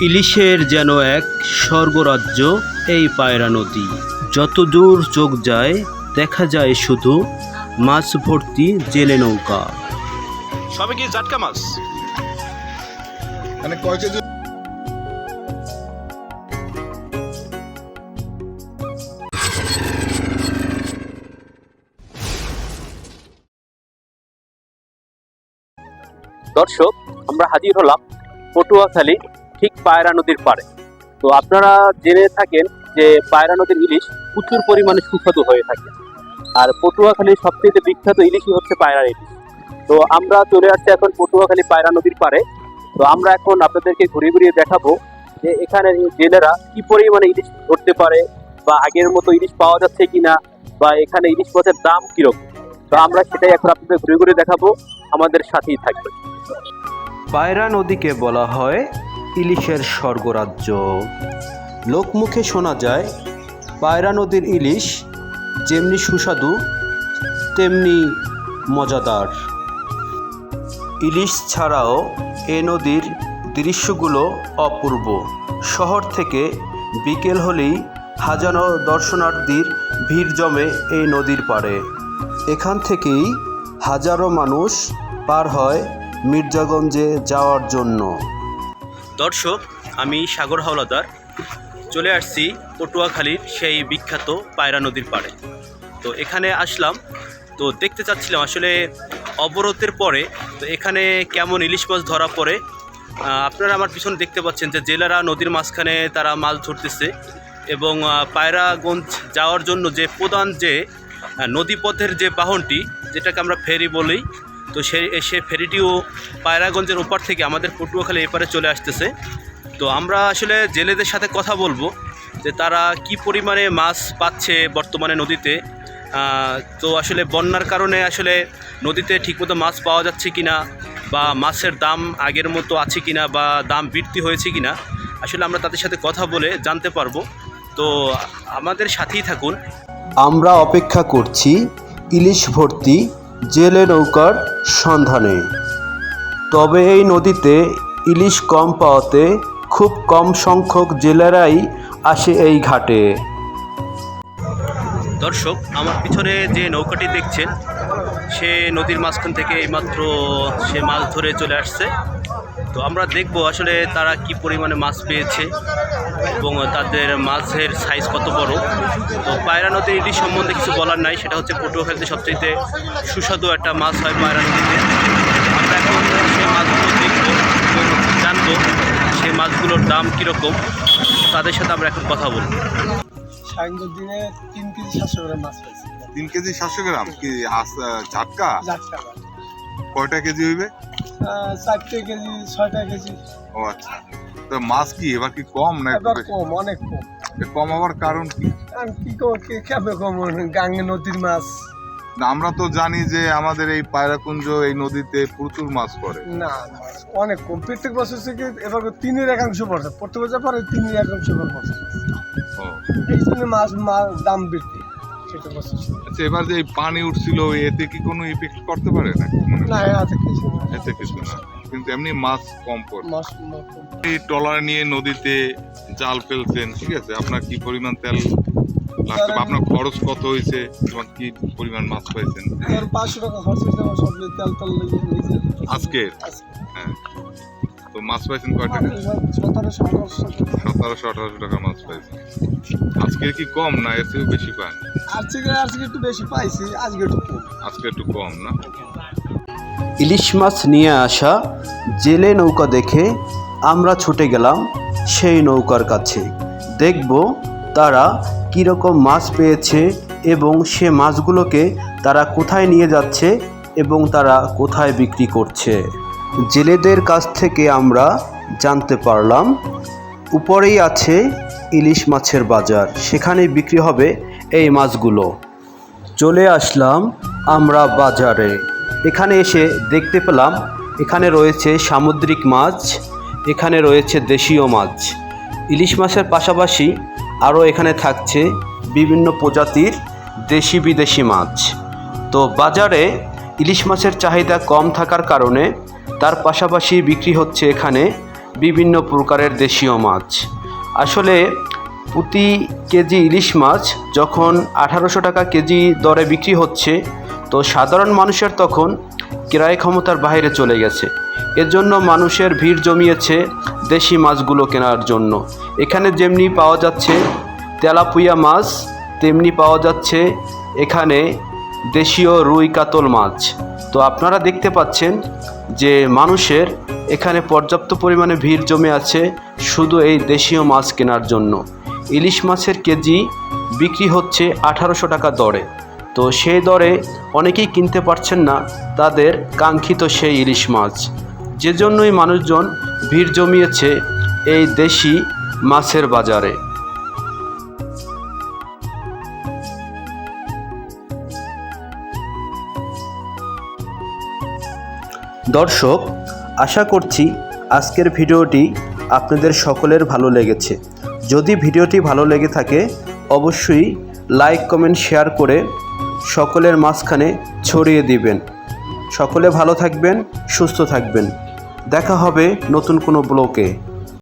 ইলিশের যেন এক স্বর্গরাজ্য এই পায়রা নদী। যত দূর চোখ যায় দেখা যায় শুধু মাছ ভর্তি জেলে নৌকা। সবে কি জাটকা মাছ? মানে কয় কেজি? দর্শক, আমরা হাজির হলাম পটুয়াখালী ঠিক পায়রা নদীর পাড়ে। তো আপনারা জেনে থাকেন যে পায়রা নদীর ইলিশ প্রচুর পরিমাণে সুস্বাদু হয়ে থাকে, আর পটুয়াখালীর সবচেয়ে বিখ্যাত ইলিশই হচ্ছে পায়রা ইলিশ। তো আমরা চলে আসছি এখন পটুয়াখালী পায়রা নদীর পাড়ে। তো আমরা এখন আপনাদেরকে ঘুরিয়ে ঘুরিয়ে দেখাবো যে এখানে জেলেরা কি পরিমাণে ইলিশ ধরতে পারে, বা আগের মতো ইলিশ পাওয়া যাচ্ছে কিনা, বা এখানে ইলিশ মাছের দাম কিরকম। তো আমরা সেটাই এখন আপনাদের ঘুরে ঘুরে দেখাবো, আমাদের সাথেই থাকবে। পায়রা নদীকে বলা হয় ইলিশের স্বর্গরাজ্য। লোকমুখে শোনা যায় পায়রা নদীর ইলিশ যেমনি সুস্বাদু তেমনি মজাদার। ইলিশ ছাড়াও এ নদীর দৃশ্যগুলো অপূর্ব। শহর থেকে বিকেল হলেই হাজারো দর্শনার্থীর ভিড় জমে এই নদীর পাড়ে। এখান থেকেই হাজারো মানুষ পার হয় মির্জাগঞ্জে যাওয়ার জন্য। দর্শক, আমি সাগর হাওলাদার চলে আসছি পটুয়াখালীর সেই বিখ্যাত পায়রা নদীর পাড়ে। তো এখানে আসলাম, তো দেখতে চাচ্ছিলাম আসলে অবরোধের পরে তো এখানে কেমন ইলিশ মাছ ধরা পড়ে। আপনারা আমার পিছনে দেখতে পাচ্ছেন যে জেলেরা নদীর মাঝখানে তারা মাছ ধরতেছে, এবং পায়রাগঞ্জ যাওয়ার জন্য যে প্রধান যে নদীপথের যে বাহনটি, যেটাকে আমরা ফেরি বলি, তো সে ফেরিটিও পায়রাগঞ্জের ওপার থেকে আমাদের পটুয়াখালী এপারে চলে আসতেছে। তো আমরা আসলে জেলেদের সাথে কথা বলবো যে তারা কি পরিমাণে মাছ পাচ্ছে বর্তমানে নদীতে। তো আসলে বন্যার কারণে আসলে নদীতে ঠিকমতো মাছ পাওয়া যাচ্ছে কিনা, বা মাছের দাম আগের মতো আছে কিনা, বা দাম বৃদ্ধি হয়েছে কিনা, আসলে আমরা তাদের সাথে কথা বলে জানতে পারবো। তো আমাদের সাথেই থাকুন। আমরা অপেক্ষা করছি ইলিশ ভর্তি জেলে নৌকার সন্ধানে। তবে এই নদীতে ইলিশ কম পাওয়াতে খুব কম সংখ্যক জেলেরাই আসে এই ঘাটে। দর্শক, আমার পিছনে যে নৌকাটি দেখছেন সে নদীর মাঝখান থেকে এইমাত্র সে মাছ ধরে চলে আসছে। তো আমরা দেখব আসলে তারা কি পরিমাণে মাছ পেয়েছে এবং তাদের মাছের সাইজ কত বড়। তো পায়রা নদীর ইলিশ সম্বন্ধে কিছু বলার নাই, সেটা হচ্ছে পটুয়াখালীতে সবচেয়ে সুস্বাদু একটা মাছ হয় পায়রা নদীতে। আমরা এখন সেই মাছগুলো দেখবো, জানবো সেই মাছগুলোর দাম কীরকম, তাদের সাথে আমরা এখন কথা বলবো। দিনে 3 কেজি 700 গ্রাম মাছ পাইছি। 3 কেজি 700 গ্রাম কি জাটকা? জাটকা। কয়টা কেজি হইবে? 4 কেজি 6 কেজি। ও আচ্ছা। তো মাছ কি এবার কি কম না একটু এবার বেশি? কম, অনেক কম। কম হওয়ার কারণ কি? আর কি কেমন কম, গাঙ্গে নদীর মাছ। না, আমরা তো জানি যে আমাদের এই পায়রাকুঞ্জ এই নদীতে প্রচুর মাছ পড়ে। না, অনেক কম। প্রত্যেক বছর থেকে এবার 3% পড়ছে। প্রত্যেক বছর পরে 3% পড়ছে। ও, এই জন্য মাছ দাম বৃদ্ধি সেটা বছর। আচ্ছা, এবার যে এই পানি উঠছিল এতে কি কোনো ইফেক্ট করতে পারে না? না, এতে কিছু না, কিন্তু এমনি মাছ কম পড়ে। মাছ এই ট্রলার নিয়ে নদীতে জাল ফেলছেন, ঠিক আছে, আপনার কি পরিমাণ তেল লাগবে, আপনার খরচ কত হয়েছে এবং কি পরিমাণ মাছ পাইছেন? 500 টাকা খরচ হয়েছে আমার, সব তেল আজকে। হ্যাঁ, তো মাছ পাইছেন কয় টাকা? 1700-1800 টাকা মাছ পাইছেন। আজকে কি কম না এর থেকে বেশি পান? আজকে একটু বেশি পাইছি, আজকে একটু কম। আজকে একটু কম না? ইলিশ মাছ নিয়ে আসা জেলে নৌকা দেখে আমরা ছুটে গেলাম সেই নৌকার কাছে। দেখব তারা কীরকম মাছ পেয়েছে এবং সে মাছগুলোকে তারা কোথায় নিয়ে যাচ্ছে এবং তারা কোথায় বিক্রি করছে। জেলেদের কাছ থেকে আমরা জানতে পারলাম উপরেই আছে ইলিশ মাছের বাজার, সেখানে বিক্রি হবে এই মাছগুলো। চলে আসলাম আমরা বাজারে। এখানে এসে দেখতে পেলাম এখানে রয়েছে সামুদ্রিক মাছ, এখানে রয়েছে দেশীয় মাছ। ইলিশ মাছের পাশাপাশি আরও এখানে থাকছে বিভিন্ন প্রজাতির দেশি বিদেশি মাছ। তো বাজারে ইলিশ মাছের চাহিদা কম থাকার কারণে তার পাশাপাশি বিক্রি হচ্ছে এখানে বিভিন্ন প্রকারের দেশীয় মাছ। আসলে প্রতি কেজি ইলিশ মাছ যখন 1800 টাকা কেজি দরে বিক্রি হচ্ছে, তো সাধারণ মানুষের তখন ক্রয় ক্ষমতার বাইরে চলে গেছে। এর জন্য মানুষের ভিড় জমিয়েছে দেশি মাছগুলো কেনার জন্য। এখানে যেমনি পাওয়া যাচ্ছে তেলাপুয়া মাছ, তেমনি পাওয়া যাচ্ছে এখানে দেশীয় রুই কাতল মাছ। তো আপনারা দেখতে পাচ্ছেন যে মানুষের এখানে পর্যাপ্ত পরিমাণে ভিড় জমে আছে শুধু এই দেশীয় মাছ কেনার জন্য। ইলিশ মাছের কেজি বিক্রি হচ্ছে 1800 টাকা দরে। তো সেই দরে অনেকেই কিনতে পারছেন না তাদের কাঙ্ক্ষিত সেই ইলিশ মাছ, যে জন্যই মানুষজন ভিড় জমিয়েছে এই দেশি মাছের বাজারে। দর্শক, আশা করছি আজকের ভিডিওটি আপনাদের সকলের ভালো লেগেছে। যদি ভিডিওটি ভালো লেগে থাকে অবশ্যই লাইক, কমেন্ট, শেয়ার করে সকলের মাঝখানে ছড়িয়ে দিবেন। সকলে ভালো থাকবেন, সুস্থ থাকবেন। দেখা হবে নতুন কোনো ব্লগে।